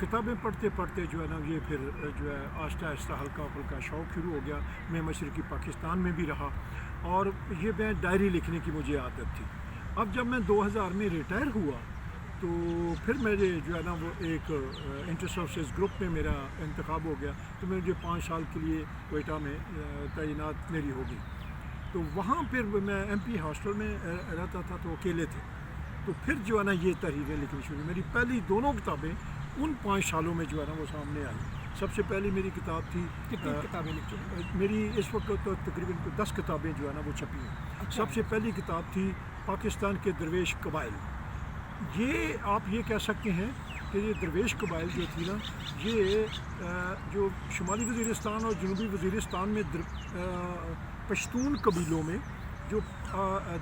کتابیں پڑھتے پڑھتے جو ہے نا یہ پھر جو ہے آہستہ آہستہ ہلکا پھلکا شوق شروع ہو گیا. میں مشرقی پاکستان میں بھی رہا اور یہ میں ڈائری لکھنے کی مجھے عادت تھی. اب جب میں 2000 میں ریٹائر ہوا تو پھر میرے جو ہے نا وہ ایک انٹر سروسز گروپ میں میرا انتخاب ہو گیا. تو مجھے 5 سال کے لیے کوئٹہ میں تعینات میری ہوگی. تو وہاں پھر میں ایم پی ہاسٹل میں رہتا تھا تو اکیلے تھے. تو پھر جو ہے نا یہ تحریریں لکھنی شروع. میری پہلی دونوں کتابیں ان 5 سالوں میں جو ہے نا وہ سامنے آئی. سب سے پہلی میری کتاب تھی کتنی کتابیں لکھی ہیں؟ میری اس وقت تو تقریباً 10 کتابیں جو ہے نا وہ چھپی ہیں. سب سے پہلی کتاب تھی پاکستان کے درویش قبائل. یہ آپ یہ کہہ سکتے ہیں کہ یہ درویش قبائل جو تھی نا یہ جو شمالی وزیرستان اور جنوبی وزیرستان میں پشتون قبیلوں میں جو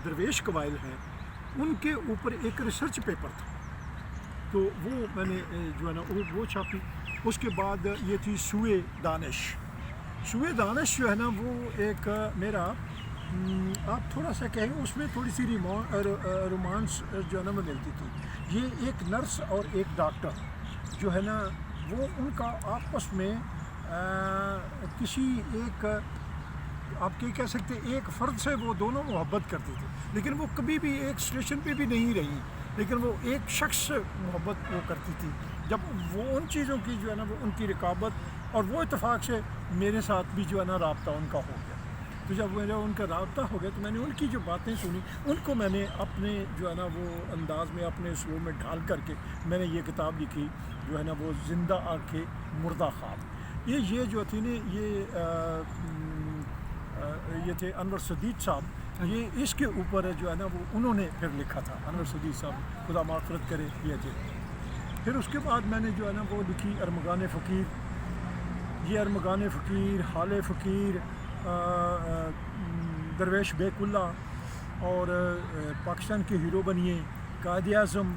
درویش قبائل ہیں ان کے اوپر ایک ریسرچ پیپر تھا. تو وہ میں نے جو ہے نا وہ چھاپی. اس کے بعد یہ تھی سوئے دانش. سوئے دانش جو ہے نا وہ ایک میرا آپ تھوڑا سا کہیں اس میں تھوڑی سی رومانس جو ہے نا وہ ملتی تھی. یہ ایک نرس اور ایک ڈاکٹر جو ہے نا وہ ان کا آپس میں کسی ایک آپ کہہ سکتے ایک فرد سے وہ دونوں محبت کرتے تھے لیکن وہ کبھی بھی ایک اسٹیشن پہ بھی نہیں رہی لیکن وہ ایک شخص سے محبت وہ کرتی تھی. جب وہ ان چیزوں کی جو ہے نا وہ ان کی رقابت اور وہ اتفاق سے میرے ساتھ بھی جو ہے نا رابطہ ان کا ہو گیا. تو جب میرا ان کا رابطہ ہو گیا تو میں نے ان کی جو باتیں سنی ان کو میں نے اپنے جو ہے نا وہ انداز میں اپنے اسلوب میں ڈھال کر کے میں نے یہ کتاب لکھی جو ہے نا وہ زندہ آنکھیں مردہ خواب. یہ جو تھی نا یہ تھے انور صدیق صاحب. یہ اس کے اوپر جو ہے نا وہ انہوں نے پھر لکھا تھا. انور صدیق صاحب خدا مغفرت کرے یہ تھے. پھر اس کے بعد میں نے جو ہے نا وہ لکھی ارمغان فقیر. یہ ارمغان فقیر، حال فقیر، درویش بیک اللہ اور پاکستان کے ہیرو بنیے، قائد اعظم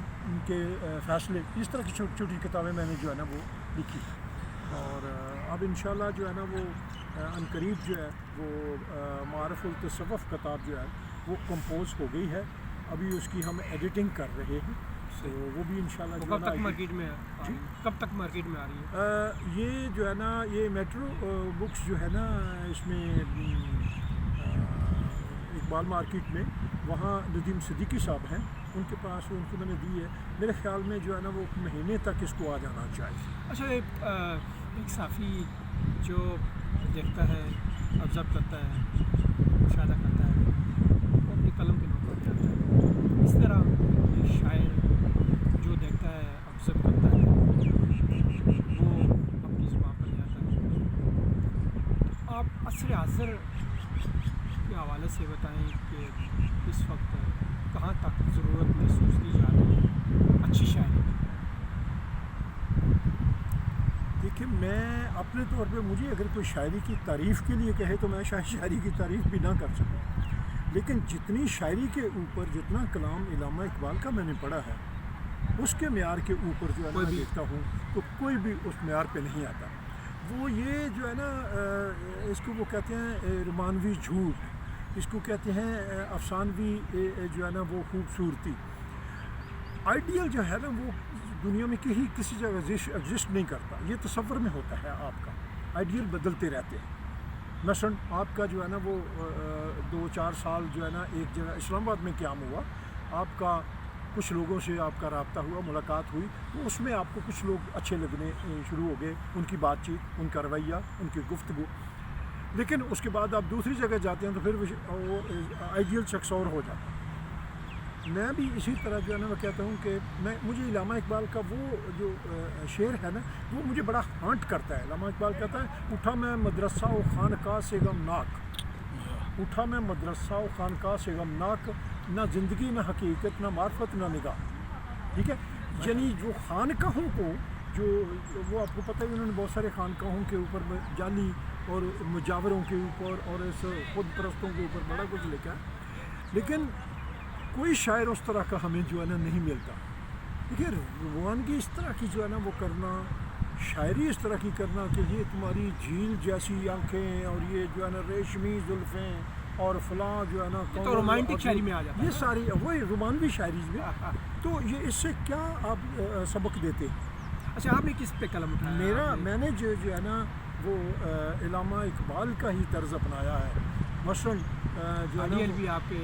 کے فیصلے، اس طرح کی چھوٹی چھوٹی کتابیں میں نے جو ہے نا وہ لکھی. اور اب انشاءاللہ جو ہے نا وہ عنقریب جو ہے وہ معارف التصوف کتاب جو ہے وہ کمپوز ہو گئی ہے. ابھی اس کی ہم ایڈیٹنگ کر رہے ہیں. تو وہ بھی انشاءاللہ کب تک مارکیٹ میں کب تک مارکیٹ میں آ رہی ہے؟ یہ جو ہے نا یہ میٹرو بکس جو ہے نا اس میں اقبال مارکیٹ میں وہاں ندیم صدیقی صاحب ہیں ان کے پاس ان کو میں نے دی ہے. میرے خیال میں جو ہے نا وہ مہینے تک اس کو آ جانا چاہیے. اچھا ایک صحافی جو دیکھتا ہے آبزرو کرتا ہے مشاہدہ کرتا ہے وہ اپنی قلم کے نوٹ پر جاتا ہے. اس طرح یہ شاعر جو دیکھتا ہے آبزرو کرتا ہے وہ اپنی زبان پر جاتا ہے. آپ عصر حاضر کے حوالے سے بتائیں کہ اس وقت کہاں تک ضرورت محسوس کی جا رہی ہے اچھی شاعری کی؟ دیکھیں میں اپنے طور پہ مجھے اگر کوئی شاعری کی تعریف کے لیے کہے تو میں شاید شاعری کی تعریف بھی نہ کر سکوں. لیکن جتنی شاعری کے اوپر جتنا کلام علامہ اقبال کا میں نے پڑھا ہے اس کے معیار کے اوپر جو ہے نا دیکھتا ہوں تو کوئی بھی اس معیار پہ نہیں آتا. وہ یہ جو ہے نا اس کو وہ کہتے ہیں رومانوی جھوٹ، اس کو کہتے ہیں افسانوی جو ہے نا وہ خوبصورتی. آئیڈیل جو ہے نا وہ دنیا میں کسی جگہ ایگزسٹ نہیں کرتا. یہ تصور میں ہوتا ہے. آپ کا آئیڈیل بدلتے رہتے ہیں. مثلاً آپ کا جو ہے نا وہ 2-4 سال جو ہے نا ایک جگہ اسلام آباد میں قیام ہوا، آپ کا کچھ لوگوں سے آپ کا رابطہ ہوا، ملاقات ہوئی، تو اس میں آپ کو کچھ لوگ اچھے لگنے شروع ہو گئے، ان کی بات چیت، ان کا رویہ، ان کی گفتگو. لیکن اس کے بعد آپ دوسری جگہ جاتے ہیں تو پھر وہ آئیڈیل شخص اور ہو جاتا ہے. میں بھی اسی طرح جو ہے نا میں کہتا ہوں کہ مجھے علامہ اقبال کا وہ جو شعر ہے نا وہ مجھے بڑا ہانٹ کرتا ہے. علامہ اقبال کہتا ہے اٹھا میں مدرسہ و خانقاہ سے غمناک، اٹھا میں مدرسہ و خانقاہ سے غمناک، نہ زندگی نہ حقیقت نہ معرفت نہ نگاہ. ٹھیک ہے، یعنی جو خانقاہوں کو جو وہ آپ کو پتہ ہے انہوں نے بہت سارے خانقاہوں کے اوپر جعلی اور مجاوروں کے اوپر اور اس خود پرستوں کے اوپر بڑا کچھ لکھا ہے. لیکن کوئی شاعر اس طرح کا ہمیں جو ہے نا نہیں ملتا. دیکھیے روانگی اس طرح کی جو ہے نا وہ کرنا، شاعری اس طرح کی کرنا کہ یہ تمہاری جھیل جیسی آنکھیں اور یہ جو ہے نا ریشمی زلفیں اور فلاں جو ہے نا تو رومانٹک شاعری میں آ جاتا ہے. یہ ساری وہی رومانوی شاعری میں. تو یہ اس سے کیا آپ سبق دیتے ہیں؟ اچھا آپ نے کس پہ قلم اٹھایا؟ میں نے جو ہے نا وہ علامہ اقبال کا ہی طرز اپنایا ہے. مثلاً جو ہے نا بھی آپ کے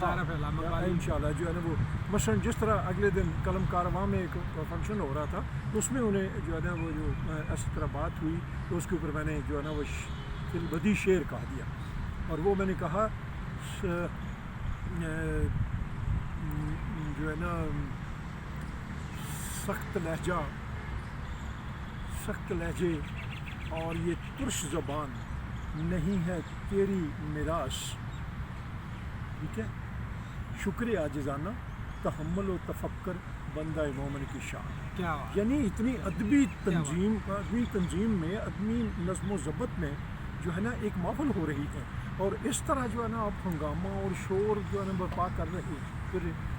علامہ اقبال ان شاء اللہ جو ہے نا وہ مثلاً جس طرح اگلے دن قلم کارواں میں ایک فنکشن ہو رہا تھا اس میں انہیں جو ہے نا وہ جو اس طرح بات ہوئی تو اس کے اوپر میں نے جو ہے نا وہ فی البدی شعر کہا دیا اور وہ میں نے کہا جو ہے نا سخت لہجے اور یہ ترش زبان نہیں ہے تیری میراث. ٹھیک ہے. شکر عاجزانہ تحمل و تفکر بندہ مومن کی شان. کیا یعنی اتنی ادبی تنظیم میں ادبی نظم و ضبط میں جو ہے نا ایک محفل ہو رہی ہے اور اس طرح جو ہے نا آپ ہنگامہ اور شور جو ہے نا برپا کر رہے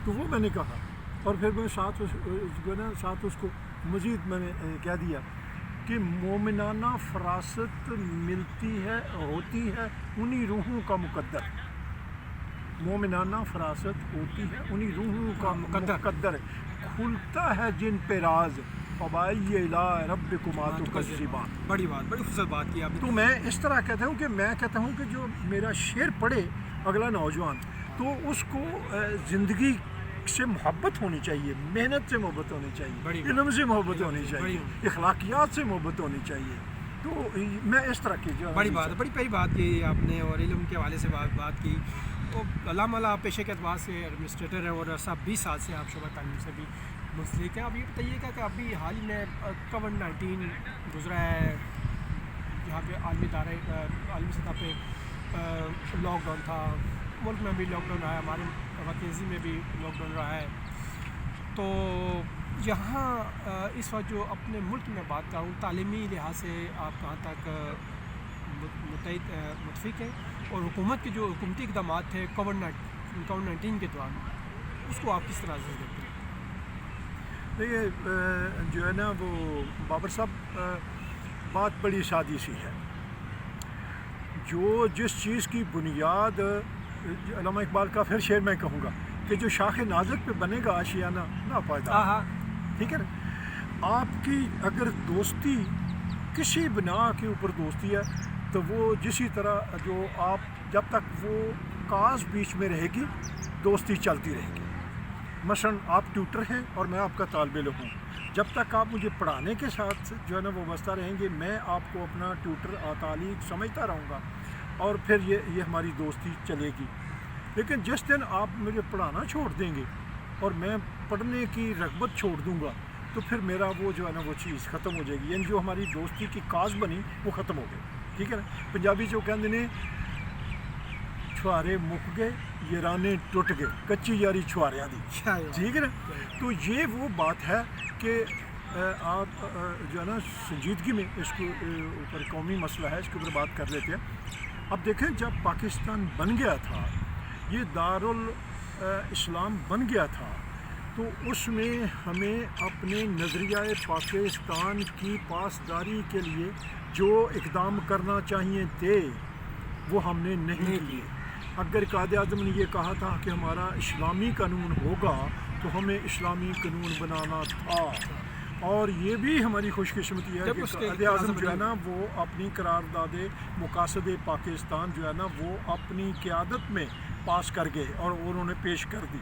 تو وہ میں نے کہا اور پھر میں ساتھ جو ہے نا ساتھ اس کو مزید میں نے کہہ دیا کہ مومنانہ فراست ملتی ہے ہوتی ہے انہی روحوں کا مقدر. مومنانہ فراست ہوتی ہے انہی روحوں کا مقدر. کھلتا ہے جن پہ راز فبائی الہ ربکما تکذبان. بڑی خوبصورت بات کی آپ نے. تو میں اس طرح کہتا ہوں کہ جو میرا شعر پڑھے اگلا نوجوان تو اس کو زندگی سے محبت ہونی چاہیے, محنت سے محبت ہونی چاہیے, علم سے محبت ہونی چاہیے, اخلاقیات سے محبت ہونی چاہیے. تو میں اس طرح کی جو بڑی پیاری بات کی آپ نے اور علم کے حوالے سے بات کی. علامہ اللہ پیشے کے اعتبار سے ایڈمنسٹریٹر ہیں اور 20 سال سے آپ شعبہ تعلیم سے بھی منسلک ہیں. اب یہ بتائیے گا کہ ابھی حال ہی میں کووڈ-19 گزرا ہے جہاں پہ عالمی سطح پہ لاک ڈاؤن تھا, ملک میں بھی لاک ڈاؤن رہا ہے, ہمارے وکیزی میں بھی لاک ڈاؤن رہا ہے. تو یہاں اس وقت جو اپنے ملک میں بات کروں تعلیمی لحاظ سے آپ کہاں تک متفق ہیں اور حکومت کے جو حکومتی اقدامات تھے کووڈ-19 کے دوران اس کو آپ کس طرح سے دیکھتے ہیں؟ دیکھیے جو ہے نا وہ بابر صاحب بات بڑی سادی سی ہے. جو جس چیز کی بنیاد علامہ اقبال کا پھر شعر میں کہوں گا کہ جو شاخ نازک پہ بنے گا آشیانہ ناپائیدار. ٹھیک ہے نا. آپ کی اگر دوستی کسی بنا کے اوپر دوستی ہے تو وہ جسی طرح جو آپ جب تک وہ کاز بیچ میں رہے گی دوستی چلتی رہے گی. مثلاً آپ ٹیوٹر ہیں اور میں آپ کا طالب علم ہوں, جب تک آپ مجھے پڑھانے کے ساتھ جو ہے نا وہ وابستہ رہیں گے میں آپ کو اپنا ٹیوٹر تعلیم سمجھتا رہوں گا اور پھر یہ ہماری دوستی چلے گی. لیکن جس دن آپ مجھے پڑھانا چھوڑ دیں گے اور میں پڑھنے کی رغبت چھوڑ دوں گا تو پھر میرا وہ جو ہے نا وہ چیز ختم ہو جائے گی. یعنی جو ہماری دوستی کی کاز بنی وہ ختم ہو گئی. ٹھیک ہے نا. پنجابی جو کہتے ہیں چھوارے مک گئے یارانے ٹوٹ گئے کچی یاری چھواریاں دی. ٹھیک ہے نا. تو یہ وہ بات ہے کہ آپ جو ہے نا سنجیدگی میں اس کو اوپر قومی مسئلہ ہے اس کے اوپر بات کر لیتے ہیں. اب دیکھیں جب پاکستان بن گیا تھا یہ دارالاسلام بن گیا تھا تو اس میں ہمیں اپنے نظریہ پاکستان کی پاسداری کے لیے جو اقدام کرنا چاہیے تھے وہ ہم نے نہیں کیے. اگر قائد اعظم نے یہ کہا تھا کہ ہمارا اسلامی قانون ہوگا تو ہمیں اسلامی قانون بنانا تھا. اور یہ بھی ہماری خوش قسمتی ہے کہ قائد اعظم جو ہے نا وہ اپنی قرارداد مقاصد پاکستان جو ہے نا وہ اپنی قیادت میں پاس کر گئے اور انہوں نے پیش کر دی.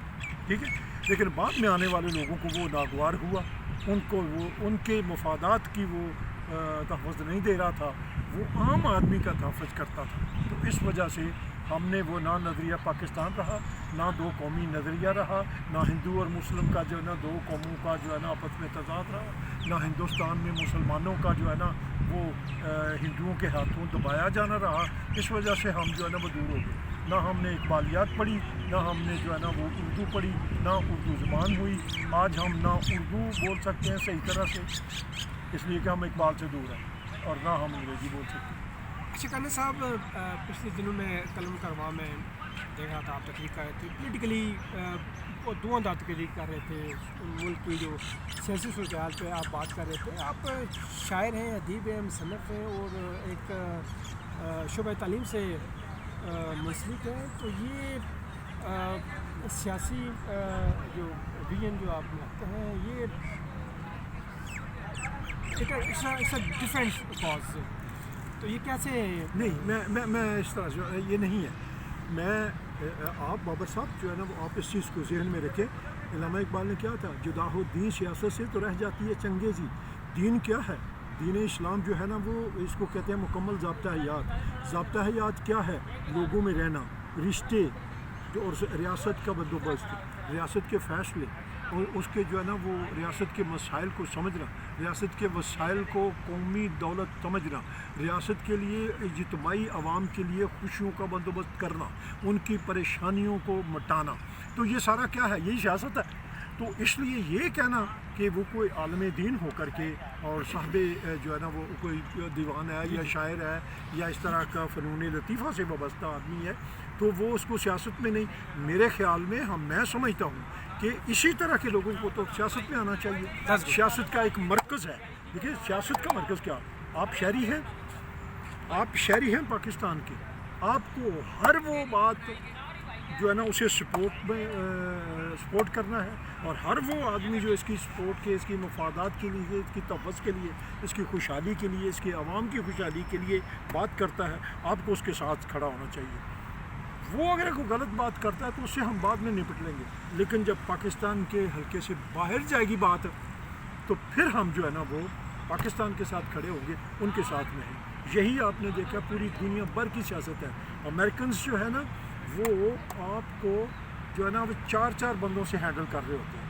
ٹھیک ہے. لیکن بعد میں آنے والے لوگوں کو وہ ناگوار ہوا, ان کو وہ ان کے مفادات کی وہ تحفظ نہیں دے رہا تھا, وہ عام آدمی کا تحفظ کرتا تھا. تو اس وجہ سے ہم نے وہ نہ نظریہ پاکستان رہا, نہ دو قومی نظریہ رہا, نہ ہندو اور مسلم کا جو ہے نا دو قوموں کا جو ہے نا آپس میں تضاد رہا, نہ ہندوستان میں مسلمانوں کا جو ہے نا وہ ہندوؤں کے ہاتھوں دبایا جانا رہا. اس وجہ سے ہم جو ہے نا وہ دور ہو گئے. نہ ہم نے اقبالیات پڑھی, نہ ہم نے جو ہے نا وہ اردو پڑھی, نہ اردو زبان ہوئی. آج ہم نہ اردو بول سکتے ہیں صحیح طرح سے اس لیے کہ ہم اقبال سے دور ہیں اور نہ ہم انگریزی بول سکتے ہیں. اچھا کانا صاحب پچھلے دنوں میں قلم کرواں میں دیکھ رہا تھا آپ تقریر کر رہے تھے, پولیٹیکلی دو انداز تقریر کر رہے تھے, ملک کی جو سیاسی صورتحال پہ آپ بات کر رہے تھے. آپ شاعر ہیں, ادیب ہیں, مصنف ہیں اور ایک شعبہ تعلیم سے منسلک ہیں. تو یہ سیاسی جو ویژن جو آپ رکھتے ہیں یہ ڈفرینٹ کاز. تو یہ کیسے؟ نہیں، میں اس طرح سے یہ نہیں ہے. آپ بابر صاحب جو ہے نا وہ آپ اس چیز کو ذہن میں رکھیں. علامہ اقبال نے کیا تھا، جدا ہو دین سیاست سے تو رہ جاتی ہے چنگیزی. دین کیا ہے؟ دین اسلام جو ہے نا وہ اس کو کہتے ہیں مکمل ضابطہ حیات. ضابطہ حیات کیا ہے؟ لوگوں میں رہنا، رشتے جو اور ریاست کا بندوبست، ریاست کے فیصلے اور اس کے جو ہے نا وہ ریاست کے مسائل کو سمجھنا، ریاست کے وسائل کو قومی دولت سمجھنا، ریاست کے لیے اجتماعی عوام کے لیے خوشیوں کا بندوبست کرنا، ان کی پریشانیوں کو مٹانا. تو یہ سارا کیا ہے؟ یہی سیاست ہے. تو اس لیے یہ کہنا کہ وہ کوئی عالم دین ہو کر کے اور صاحب جو ہے نا وہ کوئی دیوان ہے یا شاعر ہے یا اس طرح کا فنون لطیفہ سے وابستہ آدمی ہے تو وہ اس کو سیاست میں نہیں. میرے خیال میں میں سمجھتا ہوں کہ اسی طرح کے لوگوں کو تو سیاست میں آنا چاہیے. سیاست کا ایک مرکز ہے. دیکھیے سیاست کا مرکز کیا؟ آپ شہری ہیں پاکستان کے. آپ کو ہر وہ بات جو ہے نا اسے سپورٹ کرنا ہے اور ہر وہ آدمی جو اس کی سپورٹ کے، اس کی مفادات کے لیے، اس کی تحفظ کے لیے، اس کی خوشحالی کے لیے، اس کے عوام کی خوشحالی کے لیے بات کرتا ہے، آپ کو اس کے ساتھ کھڑا ہونا چاہیے. وہ اگر کوئی غلط بات کرتا ہے تو اس سے ہم بعد میں نپٹ لیں گے. لیکن جب پاکستان کے حلقے سے باہر جائے گی بات تو پھر ہم جو ہے نا وہ پاکستان کے ساتھ کھڑے ہوں گے، ان کے ساتھ میں ہیں. یہی آپ نے دیکھا پوری دنیا بھر کی سیاست ہے. امریکنز جو ہے نا وہ آپ کو جو ہے نا وہ 4 بندوں سے ہینڈل کر رہے ہوتے ہیں.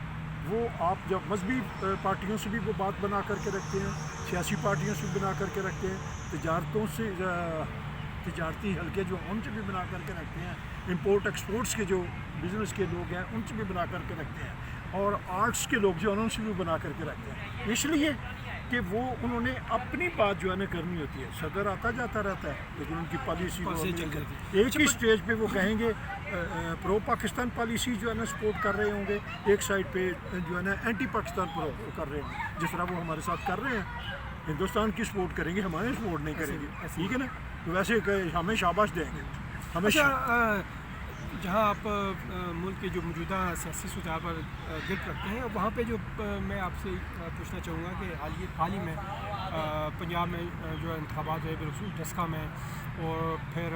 وہ آپ جب مذہبی پارٹیوں سے بھی وہ بات بنا کر کے رکھتے ہیں، سیاسی پارٹیوں سے بھی بنا کر کے رکھتے ہیں، تجارتی حلقے جو ان سے بھی بنا کر کے رکھتے ہیں، امپورٹ ایکسپورٹس کے جو بزنس کے لوگ ہیں ان سے بھی بنا کر کے رکھتے ہیں، اور آرٹس کے لوگ جو ان سے بھی بنا کر کے رکھتے ہیں. اس لیے کہ وہ انہوں نے اپنی بات جو ہے نا کرنی ہوتی ہے. صدر آتا جاتا رہتا ہے لیکن ان کی پالیسی ایک ہی اسٹیج پہ وہ کہیں گے پرو پاکستان پالیسی جو ہے نا سپورٹ کر رہے ہوں گے، ایک سائڈ پہ جو ہے نا اینٹی پاکستان پرو کر رہے ہوں گے. جس طرح وہ ہمارے ساتھ کر رہے ہیں، ہندوستان کی سپورٹ کریں گے، ہمارے سپورٹ نہیں کریں گے. ٹھیک ہے نا؟ تو ویسے ہمیں شاباش دیں گے. ہمیں جہاں آپ ملک کے جو موجودہ سیاسی صورتحال پر گرد رکھتے ہیں، وہاں پہ جو میں آپ سے پوچھنا چاہوں گا کہ حال ہی میں پنجاب میں جو انتخابات ہوئے بالخصوص ڈسکا میں، اور پھر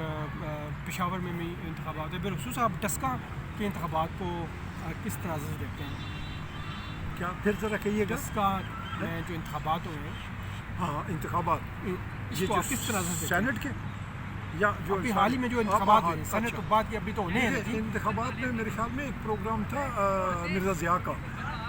پشاور میں بھی انتخابات ہوئے. بالخصوص آپ ڈسکا کے انتخابات کو کس طرح سے دیکھتے ہیں؟ کیا پھر ذرا کہیے گا؟ ڈسکا میں جو انتخابات ہوئے ہیں. ہاں انتخابات اس کو کس طرح سے سینٹ کے یا جو ابھی حال ہی میں جو انتخابات ہوئے ہیں، سینٹ تو بات کی ابھی تو ہونے ہیں. انتخابات میں میرے خیال میں ایک پروگرام تھا مرزا ضیاء کا،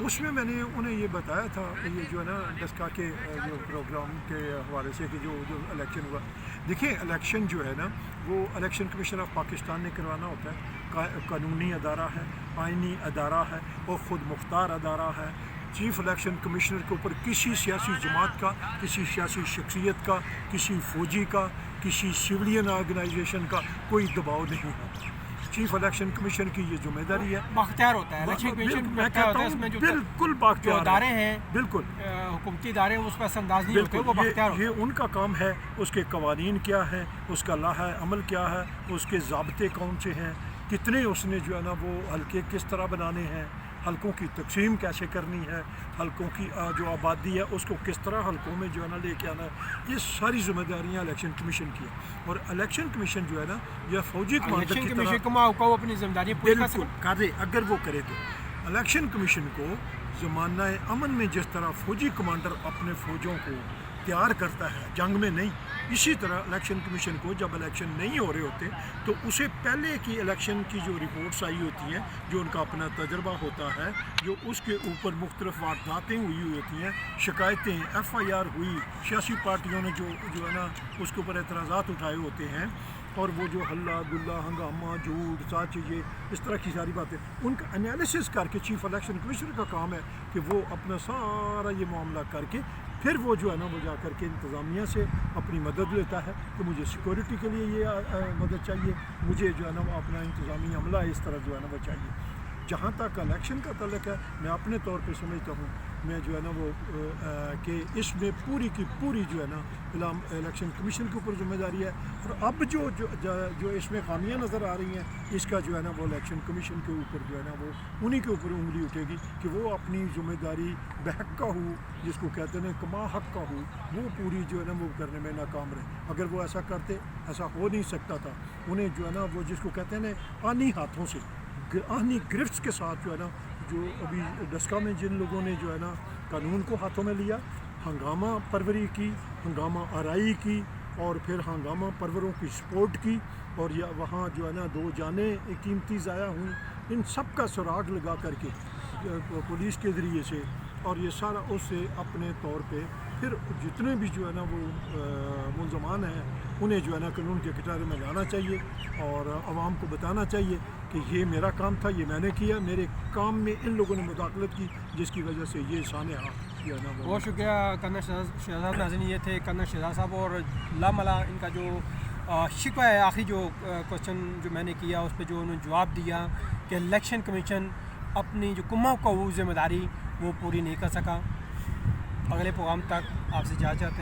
اس میں نے انہیں یہ بتایا تھا یہ جو ہے نا ڈسکا کے جو پروگرام کے حوالے سے کہ جو الیکشن ہوا. دیکھیں الیکشن جو ہے نا وہ الیکشن کمیشن آف پاکستان نے کروانا ہوتا ہے. قانونی ادارہ ہے، آئینی ادارہ ہے اور خود مختار ادارہ ہے. چیف الیکشن کمشنر کے اوپر کسی سیاسی جماعت کا، کسی سیاسی شخصیت کا، کسی فوجی کا، کسی سویلین آرگنائزیشن کا کوئی دباؤ نہیں ہوتا. چیف الیکشن کمیشن کی یہ ذمہ داری ہے، باختیار ہوتا ہے. الیکشن کمیشن بالکل باختیار ادارے ہیں، بالکل حکومتی ادارے ہیں، اس پر اثر انداز نہیں ہوتے، وہ باختیار ہوتے ہیں. یہ ان کا کام ہے. اس کے قوانین کیا ہے، اس کا لائحہ عمل کیا ہے، اس کے ضابطے کون سے ہیں، کتنے اس نے جو ہے نا وہ حلقے کس طرح بنانے ہیں، حلقوں کی تقسیم کیسے کرنی ہے، حلقوں کی جو آبادی ہے اس کو کس طرح حلقوں میں جو ہے نا لے کے آنا ہے. یہ ساری ذمہ داریاں الیکشن کمیشن کی ہیں. اور الیکشن کمیشن جو ہے نا یہ فوجی کمانڈر کی طرح اپنی ذمہ داری پوری بالکل کرے. اگر وہ کرے تو الیکشن کمیشن کو زمانہ امن میں جس طرح فوجی کمانڈر اپنے فوجوں کو تیار کرتا ہے جنگ میں نہیں، اسی طرح الیکشن کمیشن کو جب الیکشن نہیں ہو رہے ہوتے تو اسے پہلے کی الیکشن کی جو رپورٹس آئی ہوتی ہیں، جو ان کا اپنا تجربہ ہوتا ہے، جو اس کے اوپر مختلف وارداتیں ہوئی ہوتی ہیں، شکایتیں FIR ہوئی، سیاسی پارٹیوں نے جو ہے نا اس کے اوپر اعتراضات اٹھائے ہوتے ہیں، اور وہ جو ہلہ گلہ ہنگامہ جھوٹ سچ یہ اس طرح کی ساری باتیں ان کا انالیسس کر کے چیف الیکشن کمیشنر کا کام ہے کہ وہ اپنا سارا یہ معاملہ کر کے پھر وہ جو ہے نا وہ جا کر کے انتظامیہ سے اپنی مدد لیتا ہے کہ مجھے سیکورٹی کے لیے یہ مدد چاہیے، مجھے جو ہے نا وہ اپنا انتظامی عملہ اس طرح جو ہے نا وہ چاہیے. جہاں تک الیکشن کا تعلق ہے، میں اپنے طور پہ سمجھتا ہوں میں جو ہے نا وہ کہ اس میں پوری کی پوری جو ہے نا الیکشن کمیشن کے اوپر ذمہ داری ہے، اور اب جو اس میں خامیاں نظر آ رہی ہیں اس کا جو ہے نا وہ الیکشن کمیشن کے اوپر جو ہے نا وہ انہی کے اوپر انگلی اٹھے گی کہ وہ اپنی ذمہ داری بحق کا ہو، جس کو کہتے ہیں کما حق کا ہو، وہ پوری جو ہے نا وہ کرنے میں ناکام رہے۔ اگر وہ ایسا کرتے ایسا ہو نہیں سکتا تھا، انہیں جو ہے نا وہ جس کو کہتے ہیں آنی ہاتھوں سے آہنی گرفٹس کے ساتھ جو ہے نا جو ابھی ڈسکا میں جن لوگوں نے جو ہے نا قانون کو ہاتھوں میں لیا، ہنگامہ پروری کی، ہنگامہ آرائی کی، اور پھر ہنگامہ پروروں کی سپورٹ کی، اور وہاں جو ہے نا 2 جانیں قیمتی ضائع ہوئیں، ان سب کا سراغ لگا کر کے پولیس کے ذریعے سے، اور یہ سارا اس سے اپنے طور پہ پھر جتنے بھی جو ہے نا وہ ملزمان ہیں انہیں جو ہے نا قانون کے کٹارے میں لانا چاہیے، اور عوام کو بتانا چاہیے کہ یہ میرا کام تھا، یہ میں نے کیا، میرے کام میں ان لوگوں نے مداخلت کی جس کی وجہ سے یہ سانحہ جو ہے نا وہ۔ بہت شکریہ کرنل شہزاد ناظرین، یہ تھے کرنل شہزاد صاحب، اور لاملا ان کا جو شکوہ ہے، آخری جو کوشچن جو میں نے کیا اس پہ جو انہوں نے جواب دیا کہ الیکشن کمیشن اپنی جو کما کو ذمہ داری وہ پوری نہیں کر سکا۔ اگلے پروگرام تک آپ سے اجازت چاہتے ہیں۔